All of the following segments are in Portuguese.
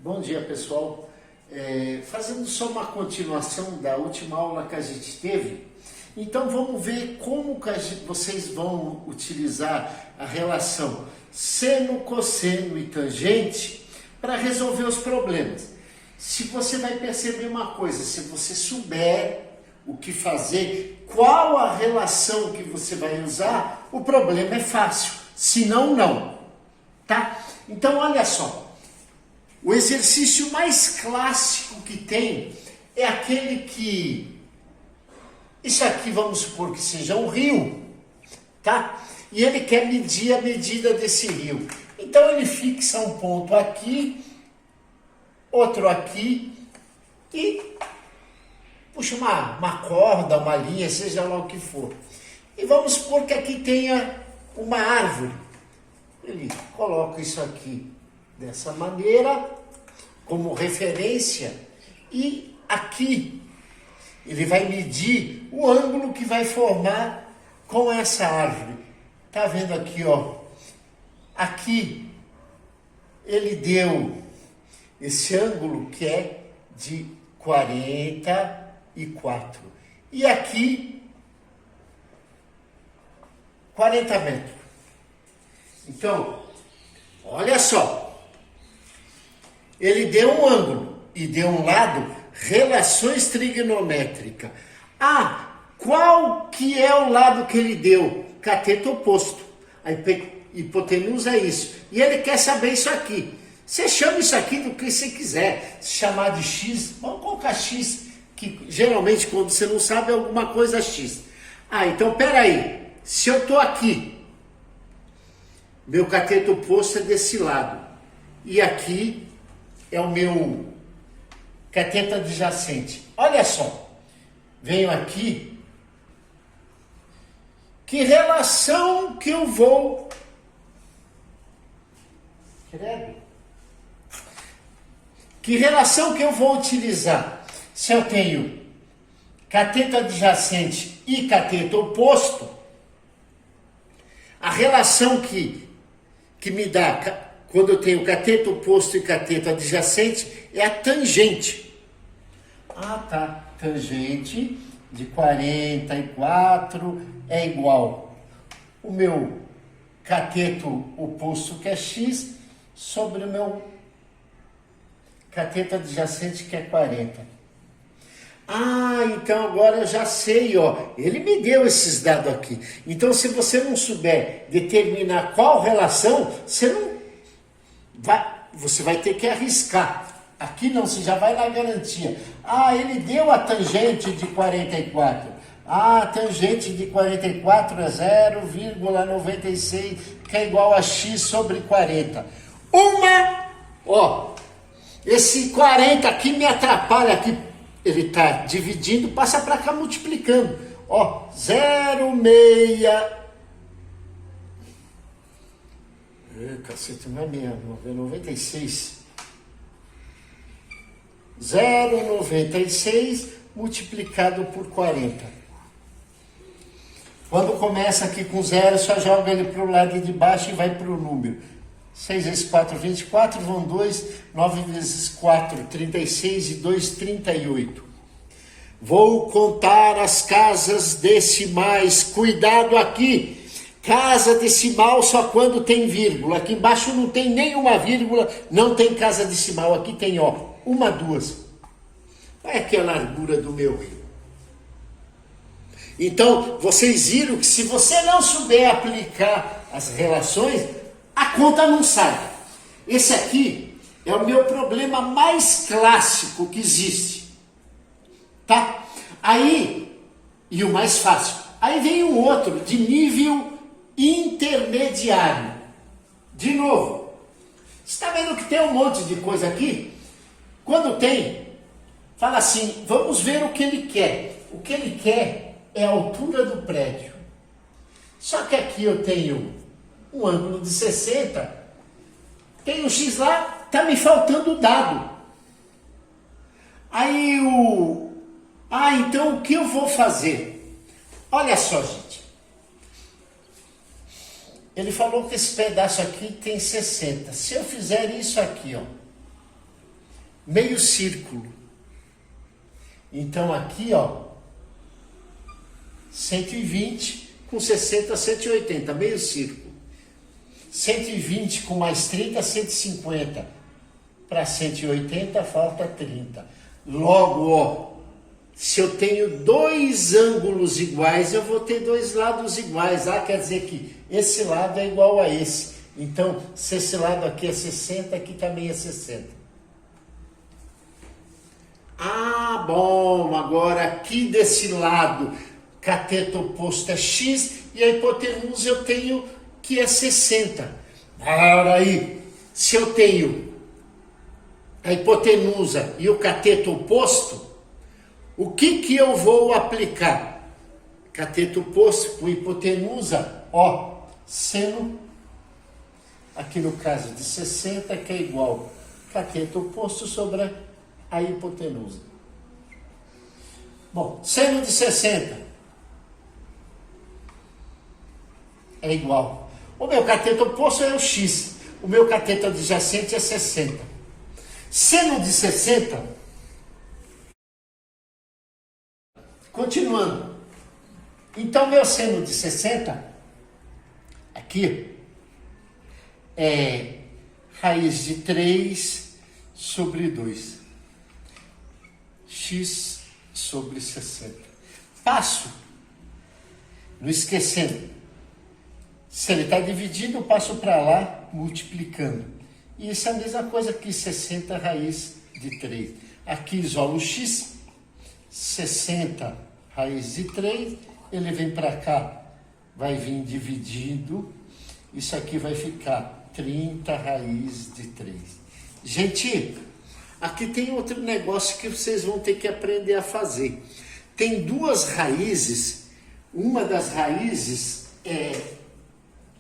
Bom dia, pessoal. Fazendo só uma continuação da última aula que a gente teve, então vamos ver como que vocês vão utilizar a relação seno, cosseno e tangente para resolver os problemas. Se você vai perceber uma coisa, se você souber o que fazer, qual a relação que você vai usar, o problema é fácil, se não, tá? Então olha só. O exercício mais clássico que tem é aquele que, isso aqui vamos supor que seja um rio, tá? E ele quer medir a medida desse rio. Então ele fixa um ponto aqui, outro aqui e puxa uma corda, uma linha, seja lá o que for. E vamos supor que aqui tenha uma árvore. Ele coloca isso aqui dessa maneira, como referência, e aqui ele vai medir o ângulo que vai formar com essa árvore. Tá vendo aqui, ó? Aqui ele deu esse ângulo que é de 44. E aqui 40 metros. Então, olha só. Ele deu um ângulo e deu um lado, relações trigonométricas. Qual que é o lado que ele deu? Cateto oposto. A hipotenusa é isso. E ele quer saber isso aqui. Você chama isso aqui do que você quiser. Se chamar de X, vamos colocar X, que geralmente quando você não sabe é alguma coisa X. Então peraí. Se eu estou aqui, meu cateto oposto é desse lado. E aqui é o meu cateto adjacente. Olha só, venho aqui, que relação que eu vou... Que relação que eu vou utilizar? Se eu tenho cateto adjacente e cateto oposto, a relação que me dá... Quando eu tenho cateto oposto e cateto adjacente, é a tangente. Tá. Tangente de 44 é igual o meu cateto oposto, que é X, sobre o meu cateto adjacente, que é 40. Então agora eu já sei, ó. Ele me deu esses dados aqui. Então, se você não souber determinar qual relação, você vai ter que arriscar. Aqui não, você já vai na garantia. Ele deu a tangente de 44. A tangente de 44 é 0,96, que é igual a x sobre 40. Esse 40 aqui me atrapalha aqui. Ele está dividindo, passa para cá multiplicando. 0,6... Cacete, não é mesmo, é 96. 0,96 multiplicado por 40. Quando começa aqui com 0, só joga ele para o lado de baixo e vai para o número. 6 vezes 4, 24, vão 2. 9 vezes 4, 36 e 2, 38. Vou contar as casas decimais. Cuidado aqui. Casa decimal só quando tem vírgula. Aqui embaixo não tem nenhuma vírgula, não tem casa decimal. Aqui tem, 1, 2. Olha aqui a largura do meu rio. Então, vocês viram que se você não souber aplicar as relações, a conta não sai. Esse aqui é o meu problema mais clássico que existe. Tá? E o mais fácil. Aí vem um outro de nível intermediário. De novo, você está vendo que tem um monte de coisa aqui? Quando tem, fala assim, vamos ver o que ele quer. O que ele quer é a altura do prédio. Só que aqui eu tenho um ângulo de 60, tem um X lá, está me faltando o dado. Então o que eu vou fazer? Olha só, gente. Ele falou que esse pedaço aqui tem 60. Se eu fizer isso aqui, meio círculo. Então aqui, ó, 120 com 60, 180, meio círculo. 120 com mais 30, 150. Para 180 falta 30. Logo, ó, se eu tenho dois ângulos iguais, eu vou ter dois lados iguais. Ah, quer dizer que esse lado é igual a esse. Então, se esse lado aqui é 60, aqui também é 60. Ah, bom, agora aqui desse lado, cateto oposto é x e a hipotenusa eu tenho que é 60. Agora aí, se eu tenho a hipotenusa e o cateto oposto, o que eu vou aplicar? Cateto oposto com hipotenusa, ó, seno, aqui no caso de 60, que é igual cateto oposto sobre a hipotenusa. Bom, seno de 60 é igual. O meu cateto oposto é o x, o meu cateto adjacente é 60. Seno de 60, continuando. Então, meu seno de 60, aqui, é raiz de 3 sobre 2. X sobre 60. Passo, não esquecendo, se ele está dividido, eu passo para lá, multiplicando. E isso é a mesma coisa que 60 raiz de 3. Aqui isolo o x, 60 raiz de 3, ele vem para cá, vai vir dividido, isso aqui vai ficar 30 raiz de 3. Gente, aqui tem outro negócio que vocês vão ter que aprender a fazer. Tem duas raízes, uma das raízes é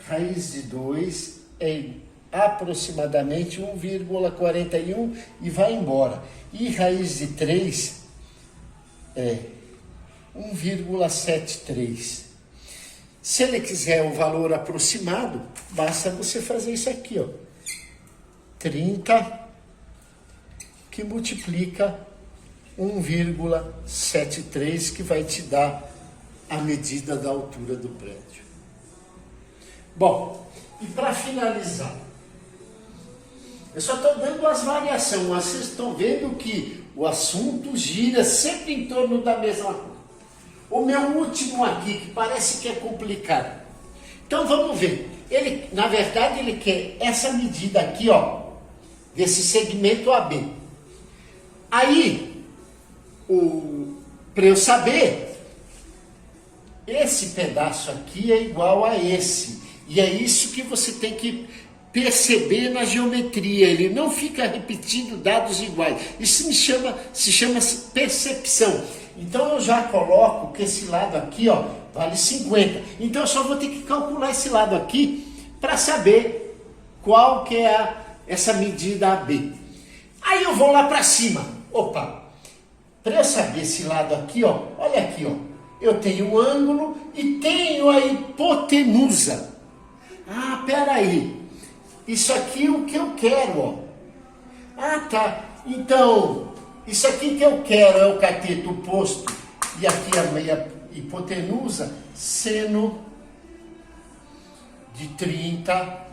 raiz de 2, é aproximadamente 1,41 e vai embora. E raiz de 3 é 1,73. Se ele quiser um valor aproximado, basta você fazer isso aqui, ó. 30 que multiplica 1,73, que vai te dar a medida da altura do prédio. Bom, e para finalizar, eu só estou dando as variações, mas vocês estão vendo que o assunto gira sempre em torno da mesma coisa. O meu último aqui, que parece que é complicado. Então vamos ver. Ele, na verdade, ele quer essa medida aqui, ó, desse segmento AB. Aí, para eu saber, esse pedaço aqui é igual a esse. E é isso que você tem que perceber na geometria. Ele não fica repetindo dados iguais. Isso se chama percepção. Então eu já coloco que esse lado aqui, ó, vale 50. Então eu só vou ter que calcular esse lado aqui para saber qual que é essa medida AB. Aí eu vou lá para cima. Opa, para eu saber esse lado aqui, ó, olha aqui, ó, eu tenho o ângulo e tenho a hipotenusa. Ah, peraí, isso aqui é o que eu quero, ó. Ah, tá, então, isso aqui que eu quero é o cateto oposto e aqui a minha hipotenusa, seno de 30,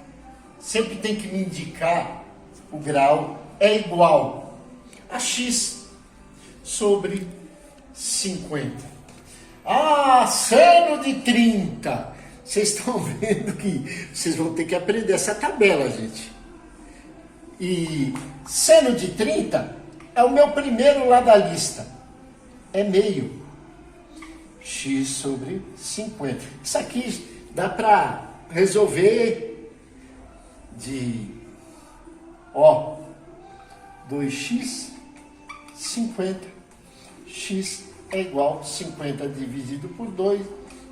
sempre tem que me indicar o grau, é igual a x sobre 50. Ah, seno de 30. Vocês estão vendo que vocês vão ter que aprender essa tabela, gente. E seno de 30 é o meu primeiro lá da lista. É meio. X sobre 50. Isso aqui dá para resolver de, ó, 2x, 50. X é igual a 50 dividido por 2.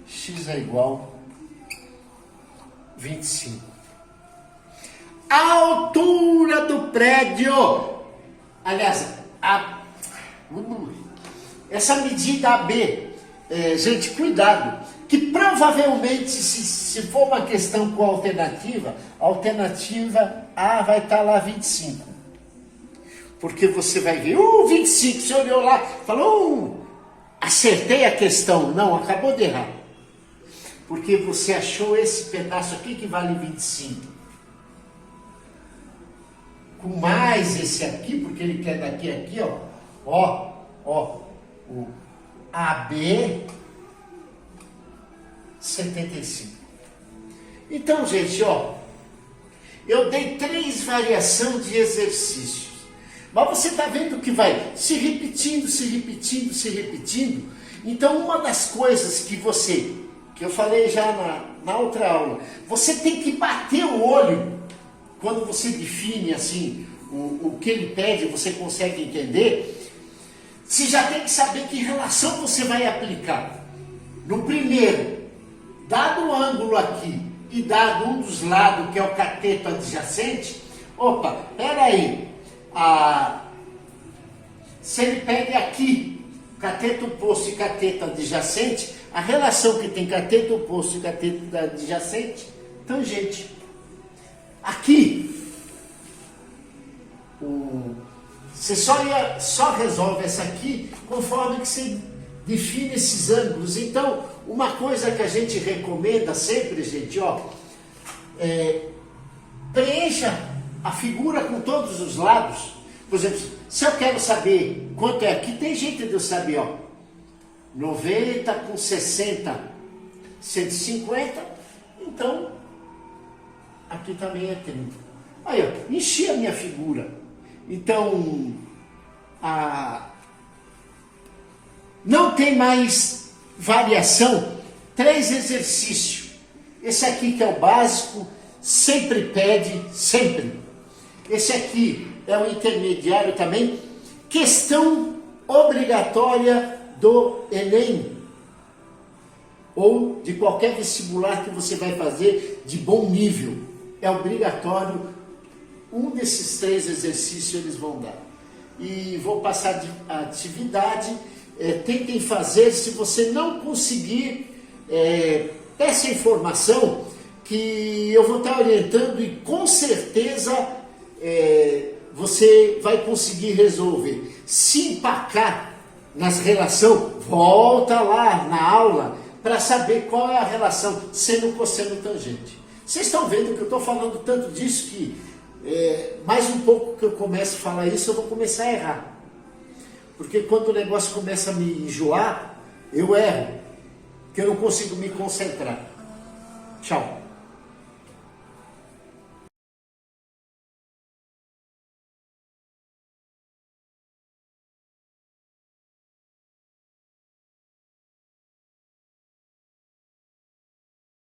X é igual a 25. A altura do prédio. Aliás, essa medida AB, gente, cuidado, que provavelmente, se for uma questão com alternativa, a alternativa A vai estar lá 25. Porque você vai ver, 25, você olhou lá, falou, acertei a questão. Não, acabou de errar. Porque você achou esse pedaço aqui que vale 25. Com mais esse aqui, porque ele quer daqui a aqui, ó, o AB 75. Então, gente, eu dei 3 variações de exercícios. Mas você está vendo que vai se repetindo, se repetindo, se repetindo. Então, uma das coisas que eu falei já na outra aula, você tem que bater o olho quando você define assim o que ele pede, você consegue entender. Você já tem que saber que relação você vai aplicar. No primeiro, dado o ângulo aqui e dado um dos lados, que é o cateto adjacente, peraí, se ele pede aqui, cateto oposto e cateto adjacente, a relação que tem cateto oposto e cateto adjacente, tangente. Aqui, você só resolve essa aqui conforme que você define esses ângulos. Então, uma coisa que a gente recomenda sempre, gente, preencha a figura com todos os lados. Por exemplo, se eu quero saber quanto é aqui, tem jeito de eu saber, 90 com 60, 150, então aqui também é 30. Aí, enchi a minha figura. Então, não tem mais variação. 3 exercícios. Esse aqui que é o básico, sempre pede, sempre. Esse aqui é o intermediário também. Questão obrigatória do Enem. Ou de qualquer vestibular que você vai fazer de bom nível. É obrigatório. Um desses 3 exercícios eles vão dar. E vou passar a atividade. Tentem fazer. Se você não conseguir, peça informação que eu vou estar orientando e com certeza você vai conseguir resolver. Se empacar nas relações, volta lá na aula para saber qual é a relação seno, cosseno, tangente. Vocês estão vendo que eu estou falando tanto disso que mais um pouco que eu começo a falar isso, eu vou começar a errar. Porque quando o negócio começa a me enjoar, eu erro. Porque eu não consigo me concentrar. Tchau.